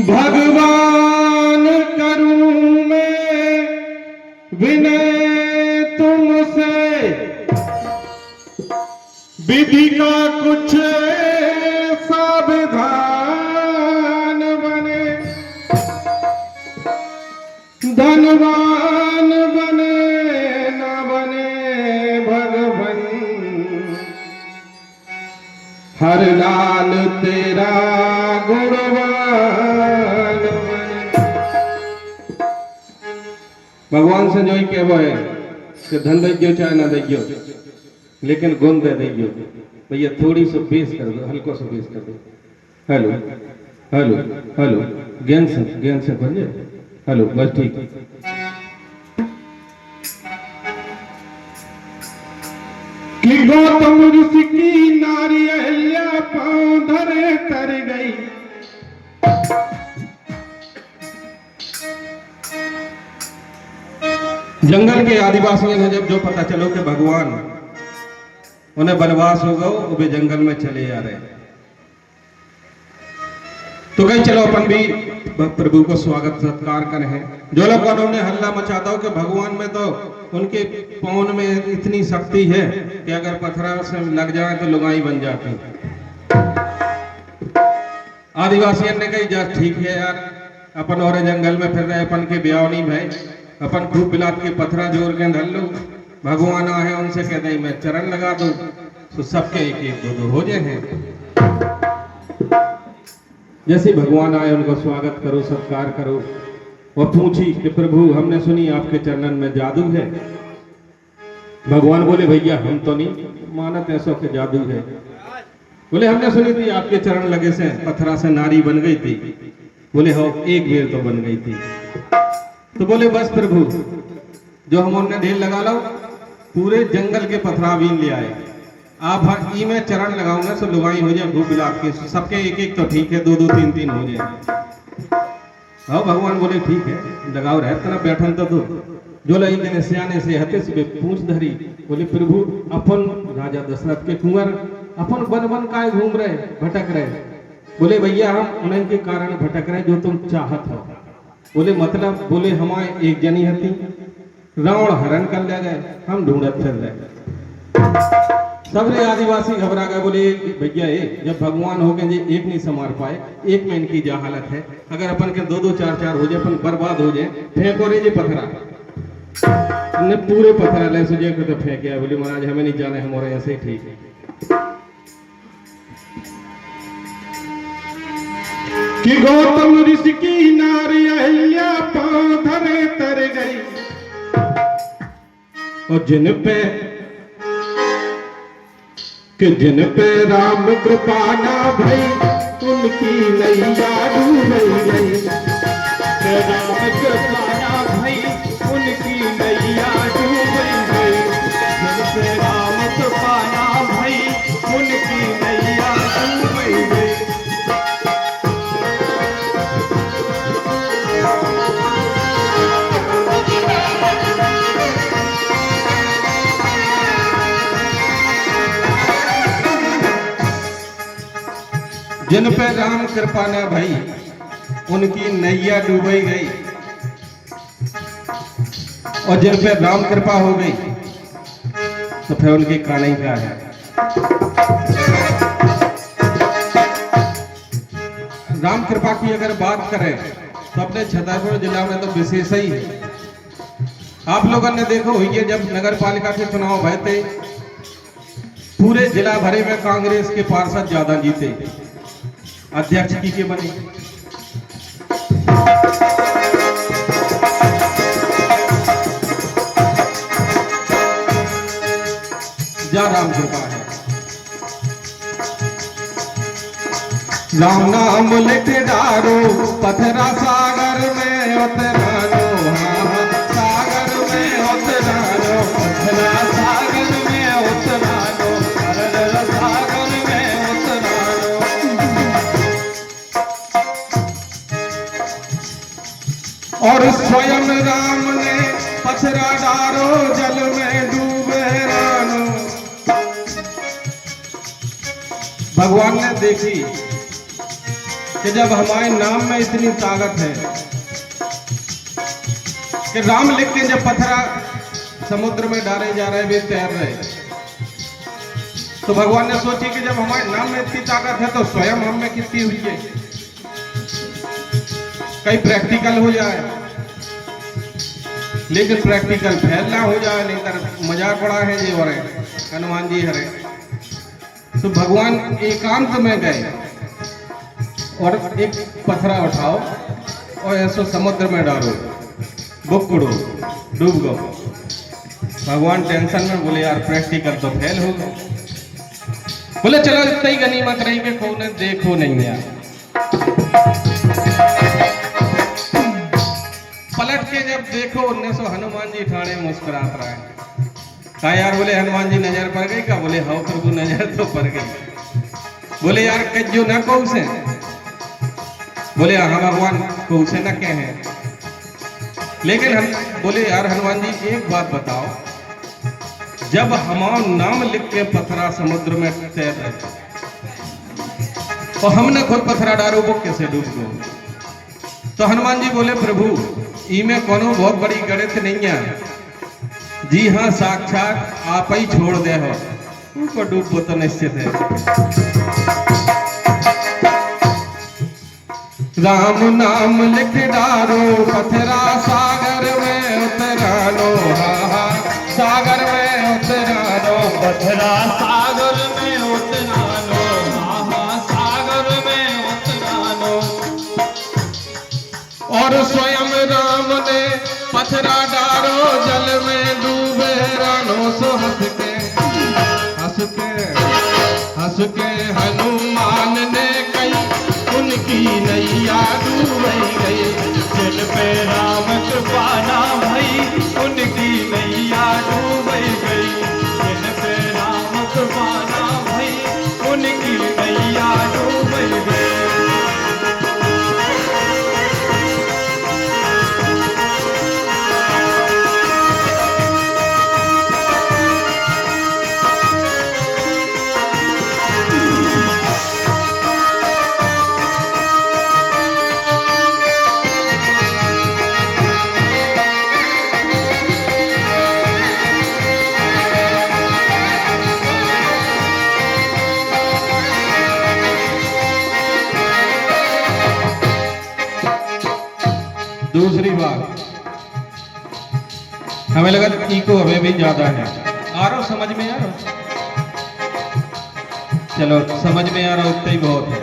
भगवान करूं मैं विनय तुमसे, विधि का कुछ सावधान बने, धनवान बने न बने भगवन, हर लाल तेरा गुणवान बने। भगवान से जो ही कहबो है कि धन दे चाहे ना दे, लेकिन गुण दे दियो। भैया थोड़ी सी बेस कर दो, हल्को सा बेस कर दो। हेलो हेलो हेलो, ज्ञान से बोलिए हेलो, बस ठीक। कि गौतम ऋषि की नारी अहिल्या पांव धरे तर गई, जंगल के आदिवासियों ने जब जो पता चलो कि भगवान उन्हें वनवास होगा, वे जंगल में चले जा रहे हैं, तो कहीं चलो अपन भी प्रभु को स्वागत सत्कार करें। जो लोग उन्होंने हल्ला मचाता हो कि भगवान में तो उनके पौन में इतनी शक्ति है कि अगर पत्थर से लग जाए तो लुगाई बन जाती। आदिवासियों ने कही जा ठीक है यार, अपन और जंगल में फिर रहे, अपन के ब्याह नहीं भाई, अपन खूब बिलात के पत्थरा जोड़ के धर लो, भगवान आए उनसे कहते हैं मैं चरण लगा दूं, तो सबके एक एक दो दो हो जाए। जैसे भगवान आए उनको स्वागत करो, सत्कार करो, और पूछी कि प्रभु हमने सुनी आपके चरणन में जादू है। भगवान बोले भैया हम तो नहीं मानत ऐसा के जादू है। बोले हमने सुनी थी आपके चरण लगे से पत्थरा से नारी बन गई थी। बोले हो एक बेर तो बन गई थी। तो बोले बस प्रभु जो हम उन्हें ढेर लगा लो, पूरे जंगल के पथरा बीन ले आए, आप ई में चरण लगाऊंगा तो लुगाई हो जाए, भूख बिलाप के सबके एक एक तो ठीक है, दो दो तीन तीन हो जाए। हाँ भगवान बोले ठीक है लगाओ रहे तना बैठन तो जो लई दिन सियाने से हते से पूछ धरी। बोले प्रभु अपन राजा दशरथ के कुंवर अपन वन वन काय घूम रहे भटक रहे। बोले भैया हम उन्हीं के कारण भटक रहे जो तुम चाहत हो। बोले मतलब? बोले हमारे एक जनी हती रावण हरण कर ले गए, हम ढूंढत फिर रहे। सबरे आदिवासी घबरा गए। बोले भैया जब भगवान हो गए एक नहीं संभाल पाए, एक में इनकी जा हालत है, अगर अपन के दो दो चार चार हो जाए अपन बर्बाद हो जाए, फेंको रे जी पथरा। ने पूरे पथरा ले सुझे को तो फेंक गया। बोले महाराज हमें नहीं जाने, हमारे ऐसे ही ठीक है। कि गौतम ऋषि की नारी अहिल्या पांव धरे तर गई, और जिन पे राम कृपा ना भई, उनकी नैया डूब गई। राम कृपा ना भई, उनकी नैया डूब गई। जिन पे राम कृपा ना भई, उनकी नैया डूब गई। जिन पे राम कृपा न भई, उनकी नैया डूबई गई, और जिन पे राम कृपा हो गई तो फिर उनकी कहानी क्या है। राम कृपा की अगर बात करें तो अपने छतरपुर जिला में तो विशेष ही है। आप लोगों ने देखो हुई है, जब नगर पालिका के चुनाव भय थे, पूरे जिला भरे में कांग्रेस के पार्षद ज्यादा जीते, अध्यक्ष की के बने। जा राम कृपा है। राम नाम लिख डारो पथरा सागर में उतरानो, हाँ सागर में उतरानो, पथरा सागर में उतरानो, सागर में उतरानो। और स्वयं राम ने पथरा डारो जल में डूबे रानो। भगवान ने देखी कि जब हमारे नाम में इतनी ताकत है कि राम लिख के जब पत्थरा समुद्र में डाले जा रहे वे तैर रहे, तो भगवान ने सोची कि जब हमारे नाम में इतनी ताकत है तो स्वयं हम में कितनी हुई है, कहीं प्रैक्टिकल हो जाए, लेकिन प्रैक्टिकल फेल ना हो जाए, नहीं तो मजाक उड़ा है जी। और हनुमान जी हरे तो भगवान एकांत में गए और एक पत्थरा उठाओ और ऐसो समुद्र में डालो, बुकड़ो, डूब गो। भगवान टेंशन में बोले यार प्रैक्टिकल तो फेल हो गए। बोले चलो इतना ही गनीमत रही कि कौन देखो नहीं यार। पलट के जब देखो 1900 हनुमान जी ठाणे मुस्कुरात रहा है। कहा यार, बोले हनुमान जी नजर पड़ गई का? बोले हाँ प्रभु नजर तो पड़ गई। बोले यार कज्जो न कौ से? बोले हाँ भगवान कौ से न कहे हैं, लेकिन हम बोले यार हनुमान जी एक बात बताओ, जब हमारा नाम लिख के पत्थरा समुद्र में तैर रहे तो हमने खुद पत्थरा डालो वो कैसे डूब गए? तो हनुमान जी बोले प्रभु इमे कोनो बहुत बड़ी गणित नहीं है, जी हाँ साक्षात आप ही छोड़ दे हो, उनको डूबो तो निश्चित है। राम नाम लिख डारो पत्थरा सागर में उतरानो, हा हा सागर में उतरानो, पत्थरा सागर में उतरानो, हा हा सागर में उतरानो। और स्वयं राम ने पत्थरा डारो जल में डूबे रानो, सो हंस के हनुमान ने कही उनकी नैया डूब गई। जिन पे राम कृपा ना भई उनकी नैया डूब गई। जिन पे राम कृपा ना भई उनकी नैया डूब गई। दूसरी बात हमें लगा इको हमें भी ज्यादा है। आ रहा समझ में आ रहा? चलो समझ में आ रहा उतना ही बहुत है।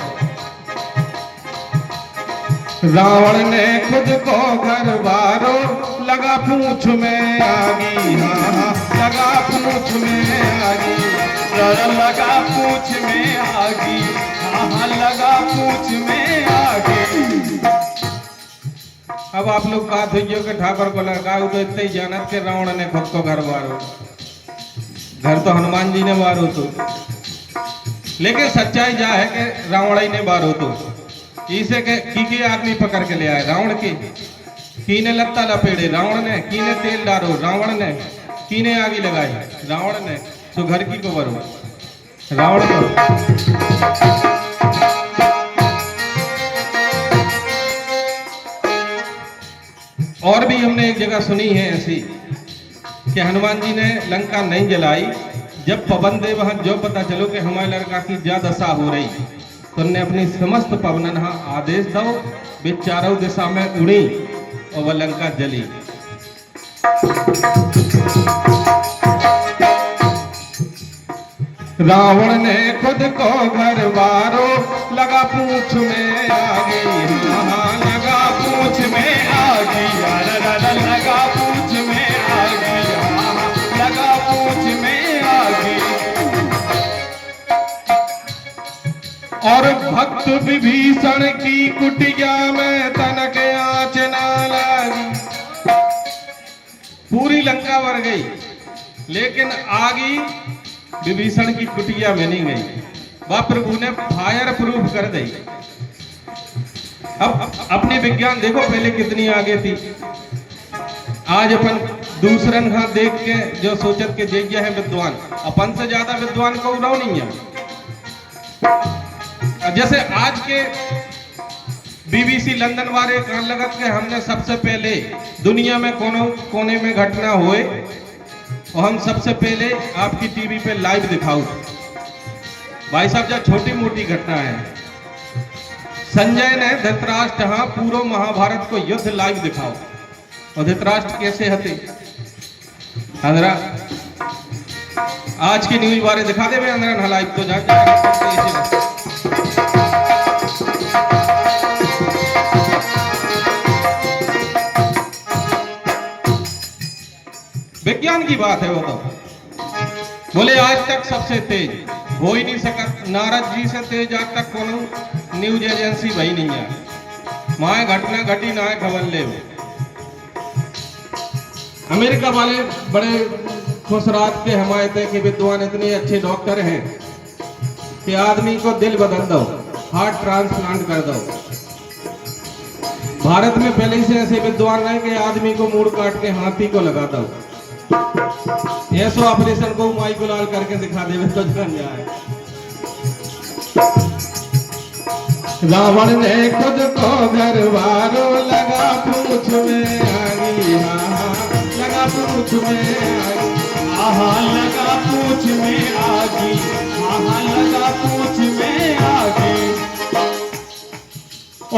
रावण ने खुद को घर बारो लगा पूंछ में आगी, हाँ हाँ लगा पूंछ में आगी, लगा पूछ में आगी, हाँ हाँ लगा पूछ में आगी। अब आप लोग बात हुई कि ठाकुर को लगा तो इतने ही जानत के रावण ने खुद को घर बारो, घर तो हनुमान जी ने बारो तो, लेकिन सच्चाई जा है कि रावण ही ने बारो तो। इसे के आदमी पकड़ के ले आए रावण की ने लत्ता लपेड़े रावण ने, की ने तेल डारो रावण ने, की ने आगी लगाई रावण ने, तो घर की को बरो रावण को। और भी हमने एक जगह सुनी है ऐसी कि हनुमान जी ने लंका नहीं जलाई, जब पवन देव जो पता चलो कि हमारे लड़का की ज्यादा दशा हो रही तो उन्होंने अपनी समस्त पवन आदेश दो, वे चारों दिशा में उड़ी और वह लंका जली। रावण ने खुद को घर बारो लगा पूंछ में आगी, हाँ लगा पूछ में आगी, लगा पूछ में आगी, लगा पूछ में आगी। और भक्त विभीषण की कुटिया में तनक आँच ना लगी। पूरी लंका भर गई लेकिन आगी विभीषण की कुटिया में नहीं गई, वह प्रभु ने फायर प्रूफ कर दी। अब अपने विज्ञान देखो पहले कितनी आगे थी, आज अपन दूसरन का देख के जो सोचत के जैया है विद्वान, अपन से ज्यादा विद्वान को उड़ाओ नहीं है। जैसे आज के बीबीसी लंदन वाले कहने लगत के हमने सबसे पहले दुनिया में कोने में घटना हुए और हम सबसे पहले आपकी टीवी पे लाइव दिखाऊं। भाई साहब, जब छोटी मोटी घटना है, संजय ने धृतराष्ट्र हाँ पूरा महाभारत को युद्ध लाइव दिखाओ। और धृतराष्ट्र कैसे हते अंदरा आज की न्यूज बारे दिखा दे अंदरा लाइव तो जा विज्ञान की बात है। वो तो बोले आज तक सबसे तेज हो ही नहीं सका, नारद जी से तेज आज तक कोनो न्यूज एजेंसी भाई नहीं है। माए घटना घटी ना खबर ले। अमेरिका वाले बड़े खुश रात के हमायत है कि विद्वान इतने अच्छे डॉक्टर हैं कि आदमी को दिल बदल दो, हार्ट ट्रांसप्लांट कर दो। भारत में पहले ही से ऐसे विद्वान रहे कि आदमी को मूड़ काट के हाथी को लगा दो। ऐसो ऑपरेशन को माई को लाल करके दिखा दे तो जान जाए। रावण ने खुद को घरवारो लगा पूछ में आगी, लगा पूछ में आगी, लगा पूछ में आगी, लगा पूछ में आगी।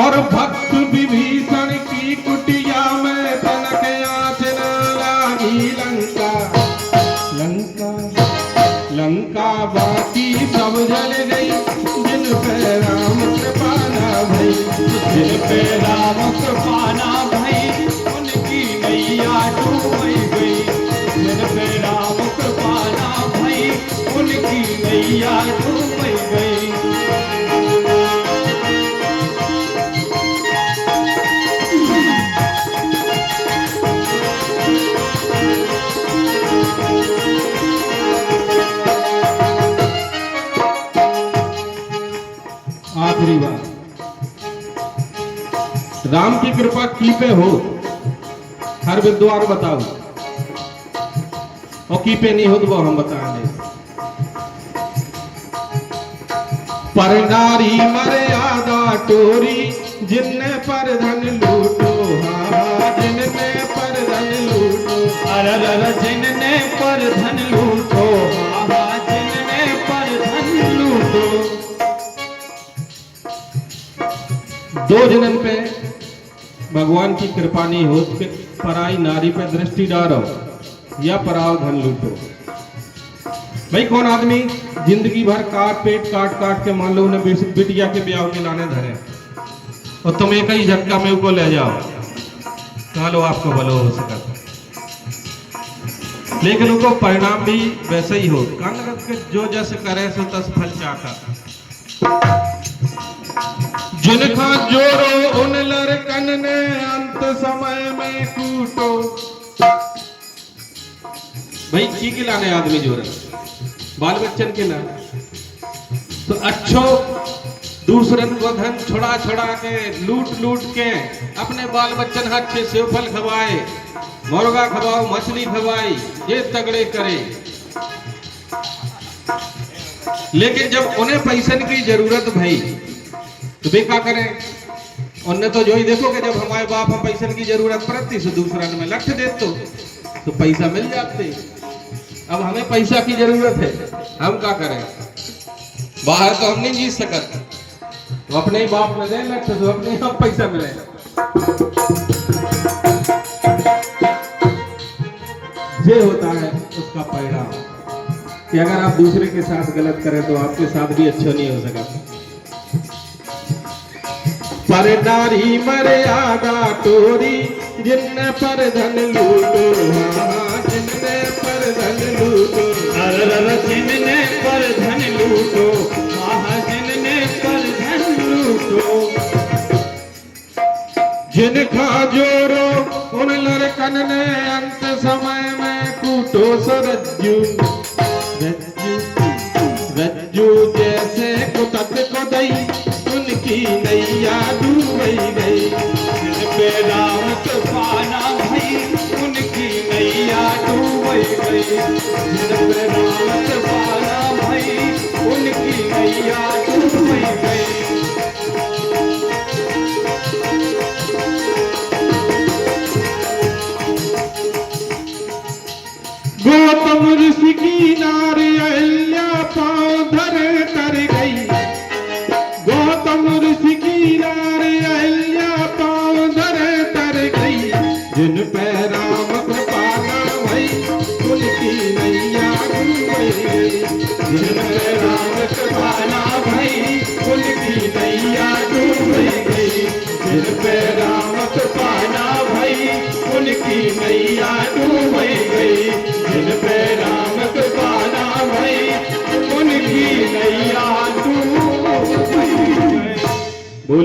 और भक्त विभीषण की कुटिया में तनक आँच न लागी लंका, लंका लंका बाकी सब जल गई, जिन पे राम कृपा ना भई, जिन पे राम कृपा ना भई, उनकी नैया डूब गई। जिन पे राम कृपा ना भई, उनकी नैया डूब गई। आखिरी बात, राम की कृपा की पे हो, हर विद्वान बताओ, और की पे नहीं हो तो वो हम बताएंगे। पर नारी मर्यादा टोरी, जिनने पर धन लूटो, हाँ जिनने पर धन लूटो, अरर जिनने पर धन लूटो, हाँ जिनने पर धन लूटो। दो जनन पे भगवान की कृपा नहीं हो कि पराई नारी पे दृष्टि डालो या पराव धन लूटो। भाई कौन आदमी जिंदगी भर पेट काट काट के मान लो उन्हें बिटिया के ब्याह के लाने धरे और तुम एक ही झटका में उसको ले जाओ, कहा लो आपको भलो हो सका, लेकिन उनको परिणाम भी वैसे ही हो। जो जस करे सो तस फल चाहता। जिनका जोरो उन लड़कन ने अंत समय में कूटो। भाई की खिलाने आदमी जोर बाल बच्चन के ला तो अच्छो दूसरन को धन छुड़ा छुड़ा के लूट लूट के अपने बाल बच्चन अच्छे से फल खवाए, मुर्गा खवाओ, मछली खवाई, ये तगड़े करे। लेकिन जब उन्हें पैसन की जरूरत भाई तो वे क्या करें? उन्हें तो जो ही देखो कि जब हमारे बाप हम पैसन की जरूरत पड़ती तो दूसरा में लठ दे तो पैसा मिल जाते। अब हमें पैसा की जरूरत है, हम क्या करें? बाहर तो हम नहीं जीत सकते, तो अपने ही बाप में दे लठ तो अपने ही पैसा मिले। ये होता है उसका परिणाम कि अगर आप दूसरे के साथ गलत करें तो आपके साथ भी अच्छा नहीं हो सका। पर नारी मर्यादा टोरी, जिनने पर धन लूटो, हाँ जिनने पर धन लूटो, जिनने पर धन लूटो, हाँ जिनने पर धन लूटो। जिनका जोरो उन लड़कन ने अंत समय में कूटो। सो रज्जू रज्जू रज्जू जैसे कुतत को दई, उनकी नैया डूब गई। जिन पे राम कृपा ना भई, उनकी नैया डूब गई। जिन पे राम कृपा ना भई, उनकी नैया डूब गई। नारी अहिल्या पाँव धरे तर गई। गौतम ऋषि की नारी अहिल्या पाँव धरे तर गई। जिन पे राम कृपा ना भई उनकी नैया डूब गई। जिन पे राम कृपा ना भई उनकी नैया डूब गई। जिन पे राम कृपा ना भई उनकी नैया डूब गई।